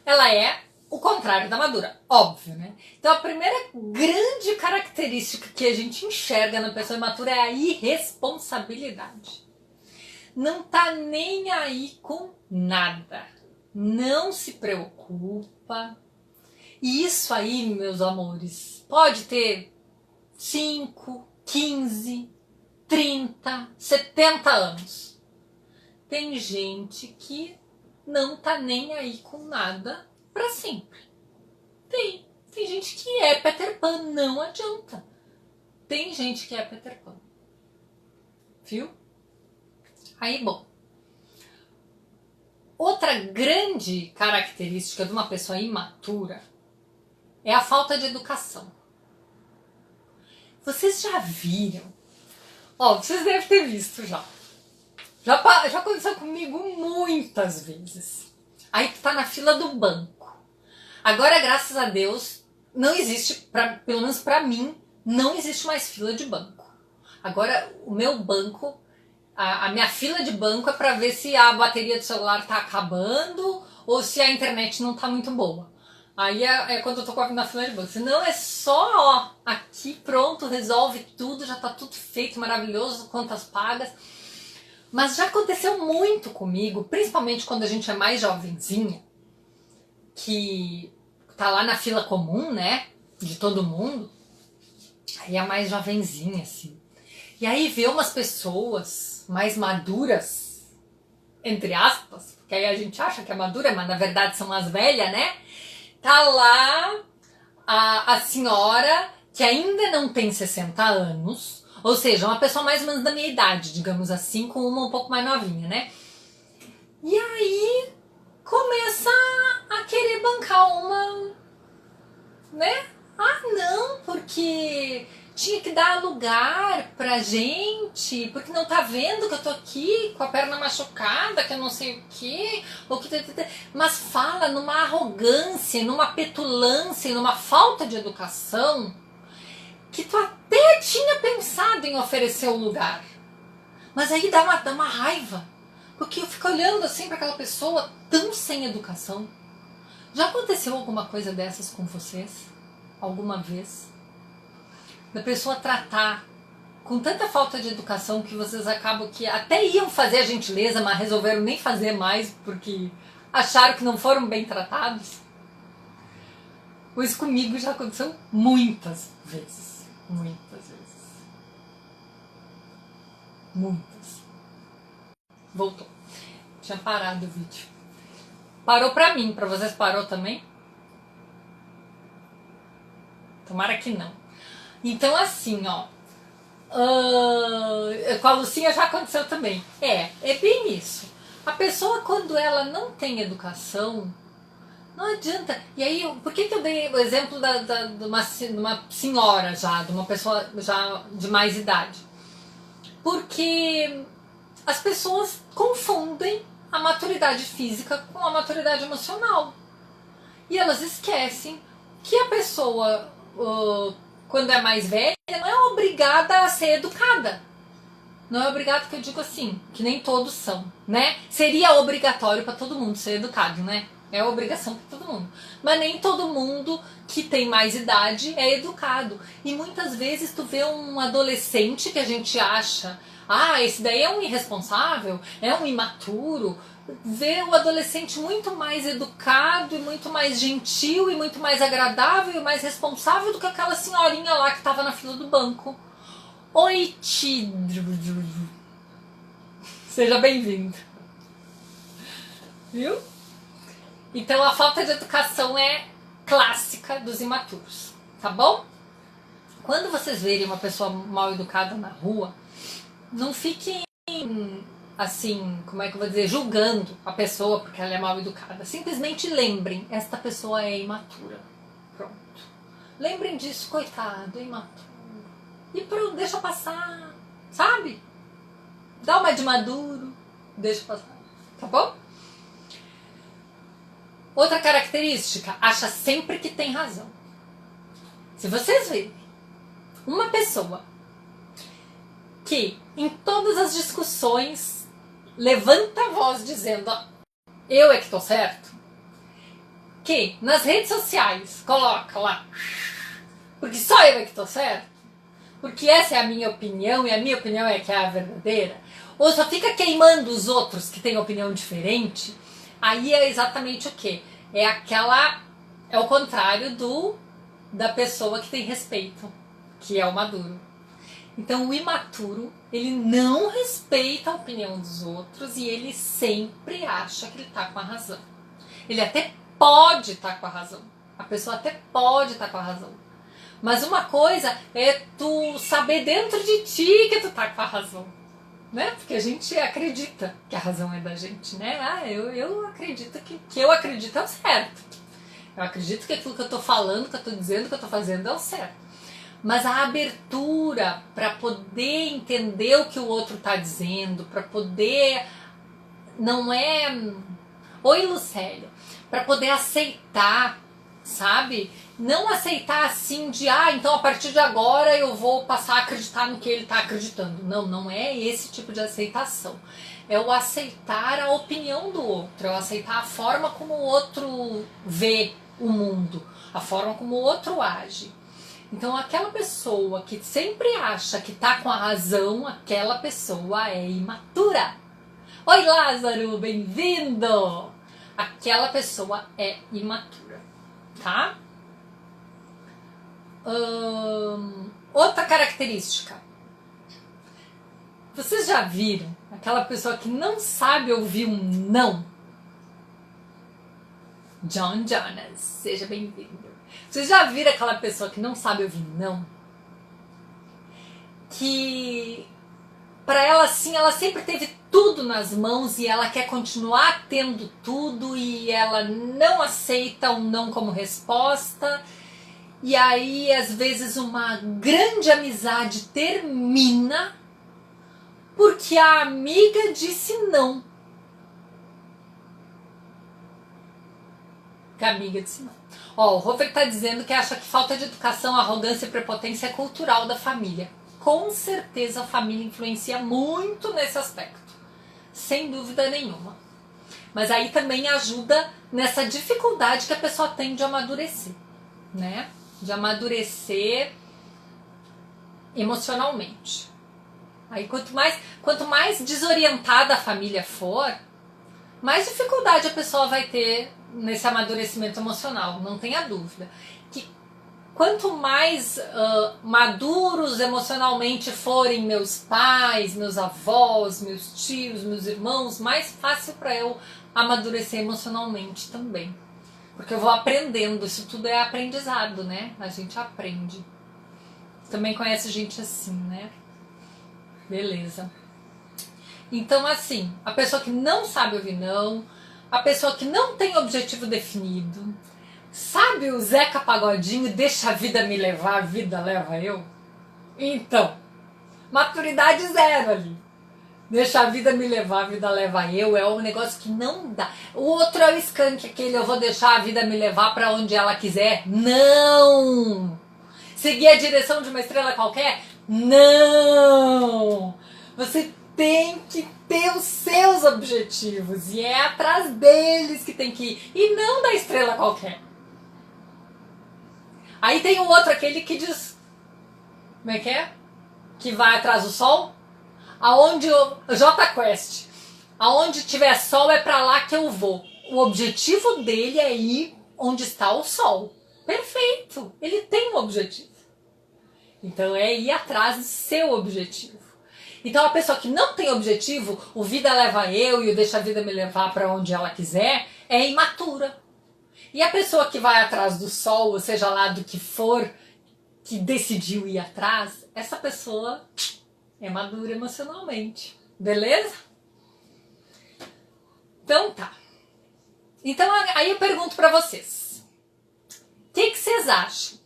ela é o contrário da madura, óbvio, né? Então a primeira grande característica que a gente enxerga na pessoa imatura é a irresponsabilidade. Não tá nem aí com nada. Não se preocupa. E isso aí, meus amores, pode ter 5, 15, 30, 70 anos. Tem gente que não tá nem aí com nada pra sempre. Tem gente que é Peter Pan, não adianta. Tem gente que é Peter Pan. viu? Aí, bom. Outra grande característica de uma pessoa imatura é a falta de educação. Vocês já viram? Ó, vocês devem ter visto já. Já aconteceu comigo muitas vezes. Aí tu tá na fila do banco. Agora, graças a Deus, não existe, pelo menos pra mim, não existe mais fila de banco. Agora, o meu banco, a minha fila de banco é pra ver se a bateria do celular tá acabando ou se a internet não tá muito boa. Aí é quando eu tô na fila de banco. Senão é só, ó, aqui pronto, resolve tudo, já tá tudo feito, maravilhoso, contas pagas. Mas já aconteceu muito comigo, principalmente quando a gente é mais jovenzinha, que tá lá na fila comum, né, de todo mundo, aí é mais jovenzinha, assim. E aí vê umas pessoas mais maduras, entre aspas, porque aí a gente acha que é madura, mas na verdade são as velhas, né? Tá lá a senhora que ainda não tem 60 anos, ou seja, uma pessoa mais ou menos da minha idade, digamos assim, com uma um pouco mais novinha, né? E aí começa a querer bancar uma, né? Ah, não, porque tinha que dar lugar pra gente, porque não tá vendo que eu tô aqui com a perna machucada, que eu não sei o quê, ou que... Mas fala numa arrogância, numa petulância, numa falta de educação, que tu até tinha pensado em oferecer o lugar. Mas aí dá uma raiva, porque eu fico olhando assim pra aquela pessoa tão sem educação. Já aconteceu alguma coisa dessas com vocês? Alguma vez? Da pessoa tratar com tanta falta de educação que vocês acabam que até iam fazer a gentileza, mas resolveram nem fazer mais porque acharam que não foram bem tratados? Pois comigo já aconteceu muitas vezes. Muitas vezes. Muitas. Voltou. Tinha parado o vídeo. Parou pra mim, pra vocês parou também? Tomara que não. Então assim, ó, com a Lucinha já aconteceu também. É bem isso. A pessoa, quando ela não tem educação, não adianta. E aí, por que eu dei o exemplo de uma senhora já, de uma pessoa já de mais idade? Porque as pessoas confundem a maturidade física com a maturidade emocional. E elas esquecem que a pessoa, quando é mais velha, não é obrigada a ser educada. Não é obrigado, que eu digo assim, que nem todos são, né? Seria obrigatório para todo mundo ser educado, né? É obrigação para todo mundo. Mas nem todo mundo que tem mais idade é educado. E muitas vezes tu vê um adolescente que a gente acha, ah, esse daí é um irresponsável, é um imaturo. Vê o adolescente muito mais educado e muito mais gentil e muito mais agradável e mais responsável do que aquela senhorinha lá que estava na fila do banco. Oi, Tidro. Seja bem-vindo. Viu? Então a falta de educação é clássica dos imaturos, tá bom? Quando vocês verem uma pessoa mal educada na rua, não fiquem assim, como é que eu vou dizer, julgando a pessoa porque ela é mal educada. Simplesmente lembrem, esta pessoa é imatura. Pronto. Lembrem disso, coitado, é imaturo. E pronto, deixa passar, sabe? Dá uma de maduro, deixa passar, tá bom? Outra característica, acha sempre que tem razão. Se vocês verem uma pessoa que em todas as discussões levanta a voz dizendo eu é que tô certo, que nas redes sociais coloca lá porque só eu é que tô certo, porque essa é a minha opinião e a minha opinião é que é a verdadeira, ou só fica queimando os outros que têm opinião diferente, aí é exatamente o quê? É o contrário da pessoa que tem respeito, que é o maduro. Então o imaturo, ele não respeita a opinião dos outros e ele sempre acha que ele tá com a razão. Ele até pode estar com a razão. A pessoa até pode estar com a razão. Mas uma coisa é tu saber dentro de ti que tu tá com a razão. né? Porque a gente acredita que a razão é da gente, né? Eu acredito que eu acredito é o certo. Eu acredito que aquilo que eu tô falando, que eu tô dizendo, que eu tô fazendo é o certo. Mas a abertura para poder entender o que o outro tá dizendo, para poder... Não é... Oi, Lucélia. Para poder aceitar, sabe? Não aceitar assim de, então a partir de agora eu vou passar a acreditar no que ele tá acreditando. Não, não é esse tipo de aceitação. É o aceitar a opinião do outro, é o aceitar a forma como o outro vê o mundo, a forma como o outro age. Então aquela pessoa que sempre acha que tá com a razão, aquela pessoa é imatura. Oi, Lázaro, bem-vindo! Aquela pessoa é imatura, tá? Outra característica. Vocês já viram aquela pessoa que não sabe ouvir um não? John Jonas, seja bem-vindo. Vocês já viram aquela pessoa que não sabe ouvir não? Que para ela assim, ela sempre teve tudo nas mãos e ela quer continuar tendo tudo e ela não aceita um não como resposta. E aí, às vezes, uma grande amizade termina porque a amiga disse não. Que a amiga disse não. Ó, o Hofer tá dizendo que acha que falta de educação, arrogância e prepotência é cultural da família. Com certeza a família influencia muito nesse aspecto. Sem dúvida nenhuma. Mas aí também ajuda nessa dificuldade que a pessoa tem de amadurecer, né? De amadurecer emocionalmente. Aí quanto mais desorientada a família for, mais dificuldade a pessoa vai ter nesse amadurecimento emocional, não tenha dúvida. Que quanto mais maduros emocionalmente forem meus pais, meus avós, meus tios, meus irmãos, mais fácil para eu amadurecer emocionalmente também. Porque eu vou aprendendo, isso tudo é aprendizado, né? A gente aprende. Também conhece gente assim, né? Beleza. Então, assim, a pessoa que não sabe ouvir não, a pessoa que não tem objetivo definido, sabe o Zeca Pagodinho, deixa a vida me levar, a vida leva eu? Então, maturidade zero ali. Deixa a vida me levar, a vida leva eu, é um negócio que não dá. O outro é o skunk, aquele eu vou deixar a vida me levar para onde ela quiser. Não! Seguir a direção de uma estrela qualquer? Não! Você tem que ter os seus objetivos e é atrás deles que tem que ir e não da estrela qualquer. Aí tem o outro, aquele que diz, como é que é? Que vai atrás do sol? Aonde o J Quest, aonde tiver sol é pra lá que eu vou. O objetivo dele é ir onde está o sol. Perfeito, ele tem um objetivo. Então é ir atrás do seu objetivo. Então a pessoa que não tem objetivo, o vida leva eu e o deixa a vida me levar para onde ela quiser, é imatura. E a pessoa que vai atrás do sol, ou seja lá do que for, que decidiu ir atrás, essa pessoa é madura emocionalmente. Beleza? Então tá. Então aí eu pergunto para vocês. O que vocês acham?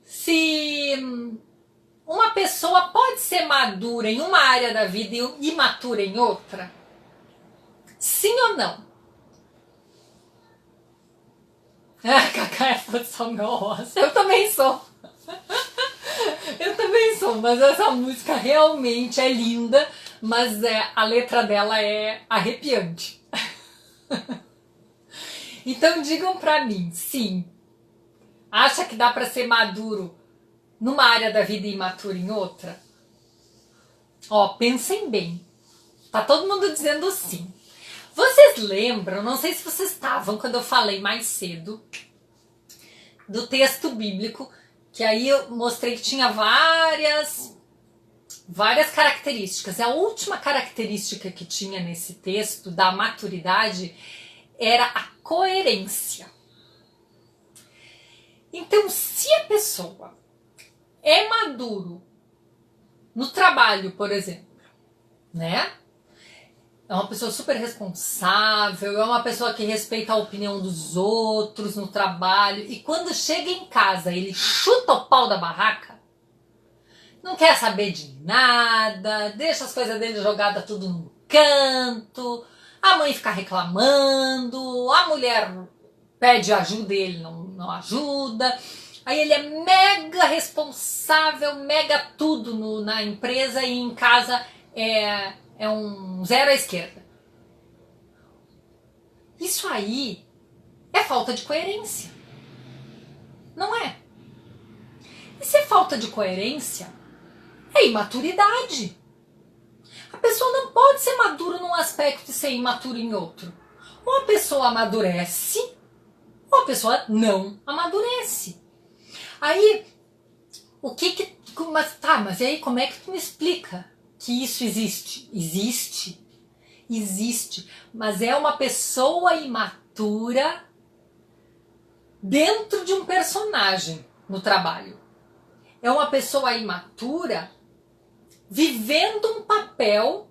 Se uma pessoa pode ser madura em uma área da vida e imatura em outra? Sim ou não? Cacá é produção meu rosto. Eu também sou. Eu também sou, mas essa música realmente é linda, mas a letra dela é arrepiante. Então digam pra mim, sim. Acha que dá pra ser maduro numa área da vida e imaturo em outra? Ó, pensem bem. Tá todo mundo dizendo sim. Vocês lembram, não sei se vocês estavam quando eu falei mais cedo do texto bíblico, que aí eu mostrei que tinha várias características. A última característica que tinha nesse texto da maturidade era a coerência. Então, se a pessoa é maduro no trabalho, por exemplo, né? É uma pessoa super responsável, é uma pessoa que respeita a opinião dos outros no trabalho, e quando chega em casa ele chuta o pau da barraca, não quer saber de nada, deixa as coisas dele jogadas tudo num canto, a mãe fica reclamando, a mulher pede ajuda e ele não ajuda. Aí ele é mega responsável, mega tudo na empresa, e em casa é um zero à esquerda. Isso aí é falta de coerência. Não é? E se é falta de coerência, é imaturidade. A pessoa não pode ser madura num aspecto e ser imatura em outro. Ou a pessoa amadurece, ou a pessoa não amadurece. Aí, mas e aí como é que tu me explica que isso existe? Existe, mas é uma pessoa imatura dentro de um personagem no trabalho. É uma pessoa imatura vivendo um papel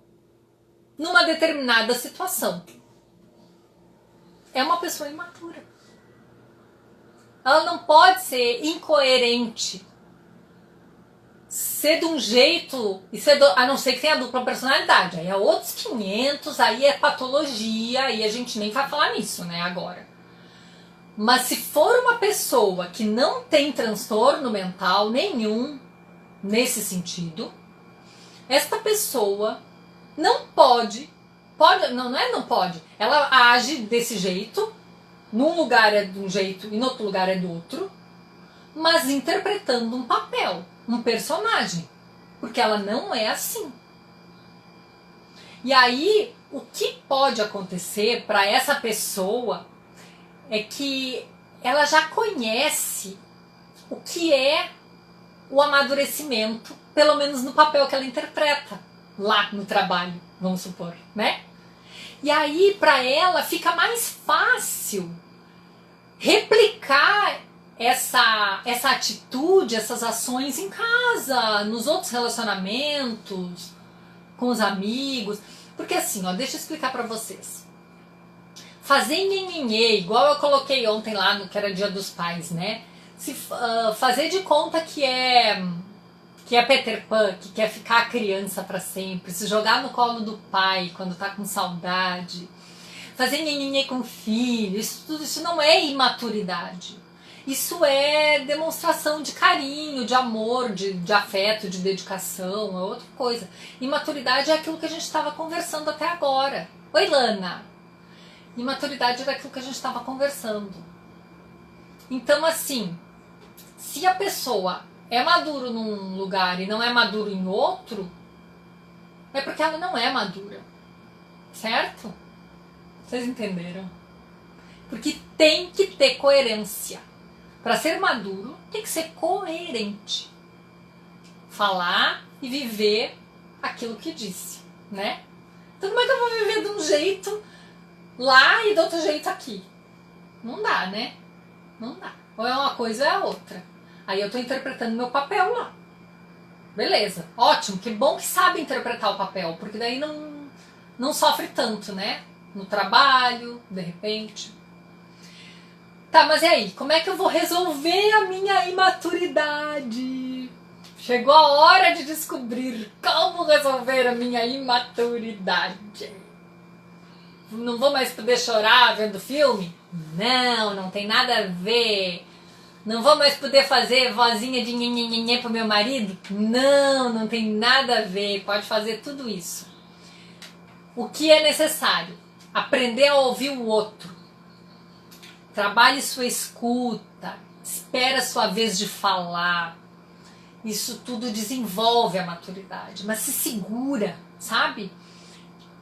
numa determinada situação. É uma pessoa imatura. Ela não pode ser incoerente, ser de um jeito, a não ser que tenha dupla personalidade. Aí é outros 500, aí é patologia, e a gente nem vai falar nisso, né, agora. Mas se for uma pessoa que não tem transtorno mental nenhum nesse sentido, esta pessoa não pode, não pode, ela age desse jeito, num lugar é de um jeito e no outro lugar é do outro, mas interpretando um papel, um personagem, porque ela não é assim. E aí, o que pode acontecer para essa pessoa é que ela já conhece o que é o amadurecimento, pelo menos no papel que ela interpreta lá no trabalho, vamos supor, né? E aí, para ela, fica mais fácil replicar essa atitude, essas ações em casa, nos outros relacionamentos, com os amigos. Porque assim, ó, deixa eu explicar pra vocês. Fazer nhenhenhê, igual eu coloquei ontem lá no que era Dia dos Pais, né? Fazer de conta que é Peter Pan, que quer ficar a criança pra sempre, se jogar no colo do pai quando tá com saudade, fazer nhenhenhê com o filho, tudo isso não é imaturidade. Isso é demonstração de carinho, de amor, de afeto, de dedicação, é outra coisa. Imaturidade é aquilo que a gente estava conversando até agora. Oi, Lana! Imaturidade era aquilo que a gente estava conversando. Então, assim, se a pessoa é madura num lugar e não é madura em outro, é porque ela não é madura. Certo? Vocês entenderam? Porque tem que ter coerência. Para ser maduro, tem que ser coerente. Falar e viver aquilo que disse, né? Então como é que eu vou viver de um jeito lá e de outro jeito aqui? Não dá, né? Não dá. Ou é uma coisa ou é a outra. Aí eu tô interpretando meu papel lá. Beleza, ótimo, que bom que sabe interpretar o papel, porque daí não sofre tanto, né? No trabalho, de repente. Tá, mas e aí? Como é que eu vou resolver a minha imaturidade? Chegou a hora de descobrir como resolver a minha imaturidade. Não vou mais poder chorar vendo filme? Não tem nada a ver. Não vou mais poder fazer vozinha de nhenhenhenhê pro meu marido? Não tem nada a ver. Pode fazer tudo isso. O que é necessário? Aprender a ouvir o outro. Trabalhe sua escuta, espera a sua vez de falar. Isso tudo desenvolve a maturidade, mas se segura, sabe?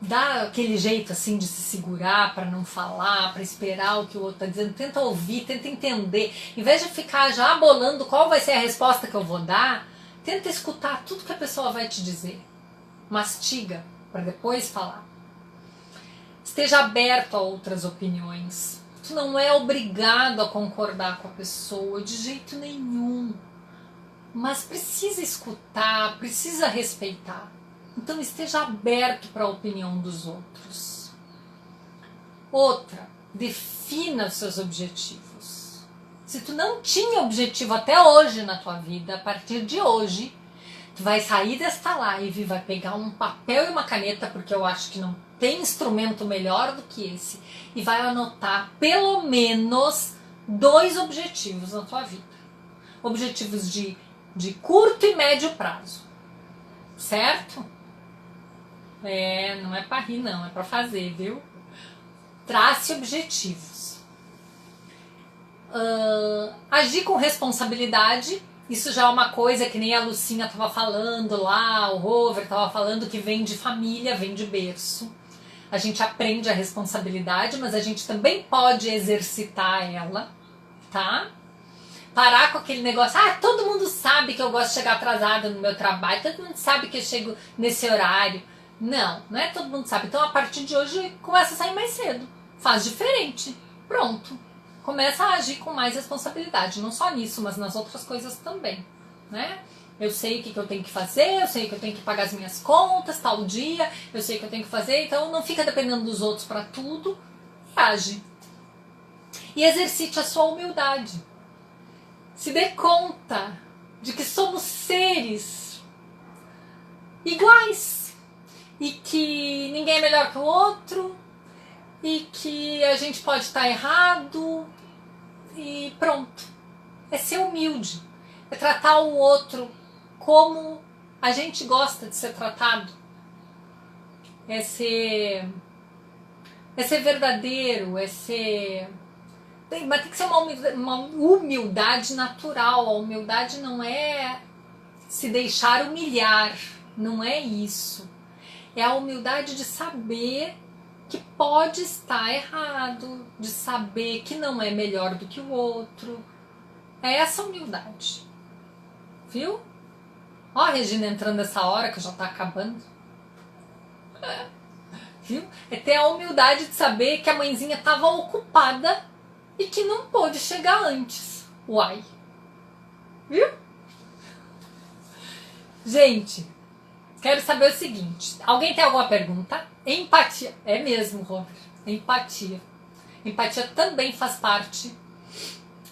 Dá aquele jeito assim de se segurar para não falar, para esperar o que o outro está dizendo. Tenta ouvir, tenta entender. Em vez de ficar já bolando qual vai ser a resposta que eu vou dar, tenta escutar tudo que a pessoa vai te dizer. Mastiga para depois falar. Esteja aberto a outras opiniões. Tu não é obrigado a concordar com a pessoa de jeito nenhum. mas precisa escutar, precisa respeitar. Então esteja aberto para a opinião dos outros. Outra, defina os seus objetivos. Se tu não tinha objetivo até hoje na tua vida, a partir de hoje, tu vai sair desta live, vai pegar um papel e uma caneta, porque eu acho que não tem instrumento melhor do que esse, e vai anotar pelo menos 2 objetivos na tua vida. Objetivos de curto e médio prazo. Certo? Não é para rir não, é para fazer, viu? Trace objetivos. Agir com responsabilidade. Isso já é uma coisa que nem a Lucinha estava falando lá, o Rover estava falando, que vem de família, vem de berço. A gente aprende a responsabilidade, mas a gente também pode exercitar ela, tá? Parar com aquele negócio, todo mundo sabe que eu gosto de chegar atrasada no meu trabalho, todo mundo sabe que eu chego nesse horário. Não é todo mundo sabe. Então a partir de hoje começa a sair mais cedo, faz diferente, pronto. Começa a agir com mais responsabilidade, não só nisso, mas nas outras coisas também, né? Eu sei o que eu tenho que fazer, eu sei que eu tenho que pagar as minhas contas tal dia, eu sei que eu tenho que fazer, então não fica dependendo dos outros para tudo, age. E exercite a sua humildade. Se dê conta de que somos seres iguais e que ninguém é melhor que o outro e que a gente pode estar errado e pronto. É ser humilde, é tratar o outro como a gente gosta de ser tratado, é ser verdadeiro, mas tem que ser uma humildade natural. A humildade não é se deixar humilhar, não é isso. É a humildade de saber que pode estar errado, de saber que não é melhor do que o outro. É essa humildade. Viu? Ó a Regina entrando nessa hora que já tá acabando. Viu? É ter a humildade de saber que a mãezinha estava ocupada e que não pôde chegar antes. Uai. Viu? Gente, quero saber o seguinte. Alguém tem alguma pergunta? Empatia. É mesmo, Robert. Empatia. Empatia também faz parte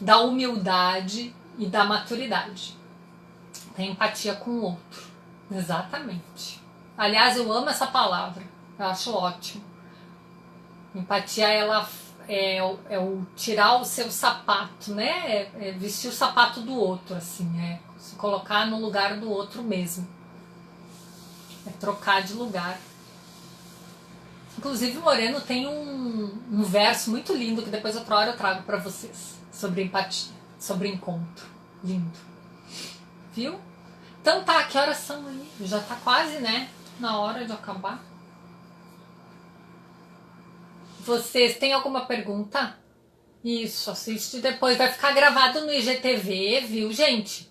da humildade e da maturidade. Tem empatia com o outro. Exatamente. Aliás, eu amo essa palavra. Eu acho ótimo. Empatia, ela é o tirar o seu sapato, né? É vestir o sapato do outro, assim. É se colocar no lugar do outro mesmo. É trocar de lugar. Inclusive, o Moreno tem um verso muito lindo que depois outra hora eu trago pra vocês. Sobre empatia, sobre encontro. Lindo. Viu? Então tá, que horas são aí? Já tá quase, né? Na hora de acabar. Vocês têm alguma pergunta? Isso, assiste depois. Vai ficar gravado no IGTV, viu, gente?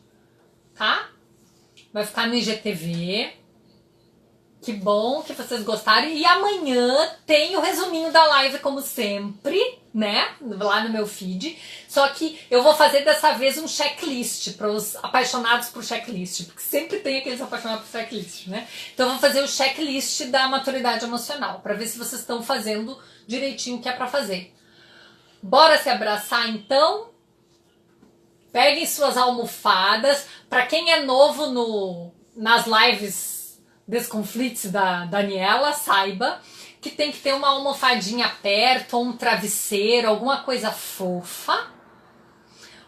Tá? Vai ficar no IGTV. Que bom que vocês gostaram. E amanhã tem o resuminho da live, como sempre, né? Lá no meu feed. Só que eu vou fazer dessa vez um checklist para os apaixonados por checklist. Porque sempre tem aqueles apaixonados por checklist, né? Então eu vou fazer o checklist da maturidade emocional. Para ver se vocês estão fazendo direitinho o que é para fazer. Bora se abraçar, então? Peguem suas almofadas. Para quem é novo nas lives Desconflitos da Daniela, saiba que tem que ter uma almofadinha perto, ou um travesseiro, alguma coisa fofa,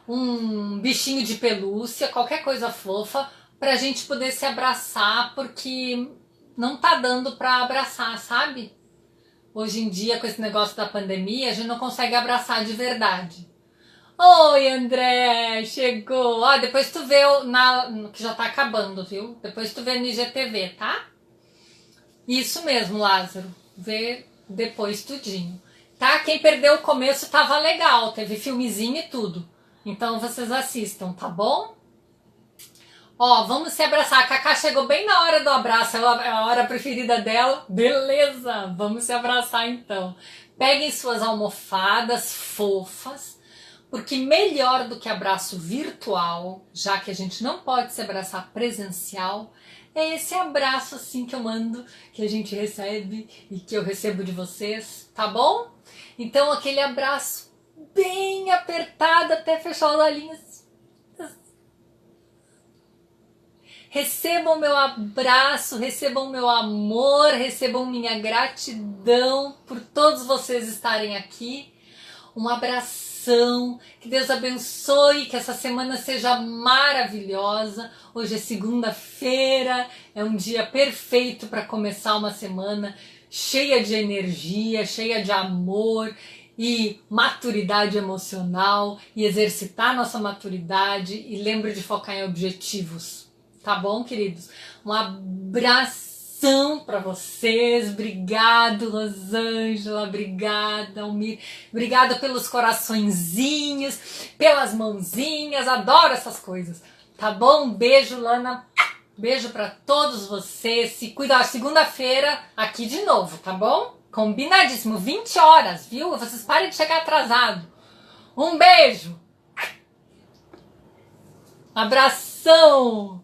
um bichinho de pelúcia, qualquer coisa fofa, pra gente poder se abraçar, porque não tá dando pra abraçar, sabe? Hoje em dia, com esse negócio da pandemia, a gente não consegue abraçar de verdade. Oi, André, chegou. Ó, depois tu vê que já tá acabando, viu? Depois tu vê no IGTV, tá? Isso mesmo, Lázaro. Vê depois tudinho. Tá? Quem perdeu o começo tava legal, teve filmezinho e tudo. Então vocês assistam, tá bom? Ó, vamos se abraçar. A Cacá chegou bem na hora do abraço, é a hora preferida dela. Beleza, vamos se abraçar então. Peguem suas almofadas fofas. Porque melhor do que abraço virtual, já que a gente não pode se abraçar presencial, é esse abraço assim que eu mando, que a gente recebe e que eu recebo de vocês, tá bom? Então aquele abraço bem apertado até fechar os olhinhos. Recebam meu abraço, recebam meu amor, recebam minha gratidão por todos vocês estarem aqui. Um abração, que Deus abençoe, que essa semana seja maravilhosa. Hoje é segunda-feira, é um dia perfeito para começar uma semana cheia de energia, cheia de amor e maturidade emocional, e exercitar nossa maturidade, e lembre de focar em objetivos. Tá bom, queridos? Um abração para vocês. Obrigado, Rosângela. Obrigada, Almir. Obrigada pelos coraçõezinhos, pelas mãozinhas. Adoro essas coisas. Tá bom? Um beijo, Lana. Beijo para todos vocês. Se cuida. Segunda-feira aqui de novo, tá bom? Combinadíssimo. 20 horas, viu? Vocês parem de chegar atrasado. Um beijo. Abração.